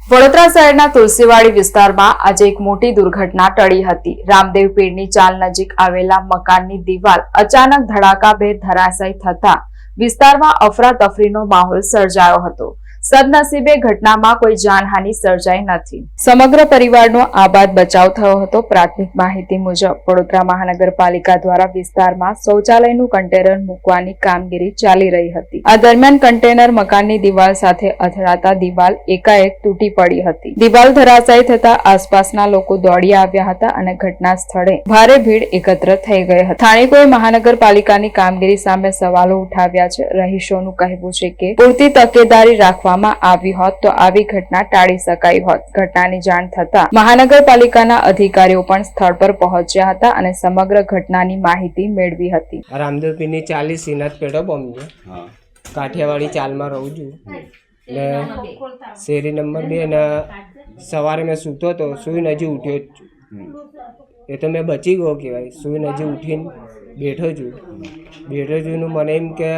વડોદરા શહેરના તુલસીવાડી વિસ્તારમાં આજે એક મોટી દુર્ઘટના ટળી હતી। રામદેવ પીરની ચાલ નજીક આવેલા મકાનની દીવાલ અચાનક ધડાકાભેર ધરાશાયી થતા વિસ્તારમાં અફરાતફરીનો માહોલ સર્જાયો હતો। સદનસીબે ઘટનામાં કોઈ જાનહાનિ સર્જાઈ નથી। સમગ્ર પરિવારનો આબાદ બચાવ થયો હતો। પ્રાથમિક માહિતી મુજબ વડોદરા મહાનગરપાલિકા દ્વારા વિસ્તારમાં શૌચાલયનું કન્ટેનર મૂકવાની કામગીરી ચાલી રહી હતી। આ દરમિયાન કન્ટેનર મકાનની દીવાલ સાથે અથડાતા દીવાલ એકાએક તૂટી પડી હતી। દીવાલ ધરાશાયી થતા આસપાસના લોકો દોડી આવ્યા હતા અને ઘટના સ્થળે ભારે ભીડ એકત્ર થઈ ગઈ હતી। સ્થાનિકોએ મહાનગરપાલિકાની કામગીરી સામે સવાલો ઉઠાવ્યા છે। રહીશોનું કહેવું છે કે પૂરતી તકેદારી રાખવામાં આવી હોત તો આવી ઘટના ટાળી શકાઈ હોત। ઘટનાની જાણ થતા મહાનગરપાલિકાના અધિકારીઓ પણ સ્થળ પર પહોંચ્યા હતા અને સમગ્ર ઘટનાની માહિતી મેળવી હતી। રામદેવ પીરની 40 શ્રીનાથ પેટ્રોલ પંપ છે, કાઠિયાવાડી ચાલમાં રહું છું ને શેરી નંબર 2 ને સવારે મેં સૂતો હતો, સૂઈને હજી ઉઠ્યો જ છું। એ તો મેં બચી ગયો કહેવાય। સૂઈને હજી ઉઠીને બેઠો છું ને મને એમ કે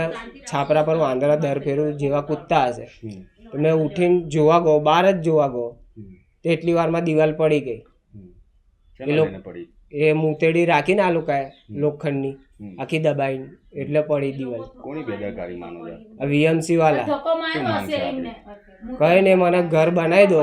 છાપરા પર વાંદરા દર ફેરું જેવા કૂદતા હશે તો મેં ઉઠીને જોવા ગયો, બહાર જ જોવા ગયો તો એટલી વારમાં દિવાલ પડી ગઈ। એ મૂતેડી રાખીને આ લોકોએ લોખંડની આખી દબાઈને એટલે પડી દિવાલ। કોની બેદરકારી માનો છો? વીએમસી વાળા કહે ને મને ઘર બનાવી દો।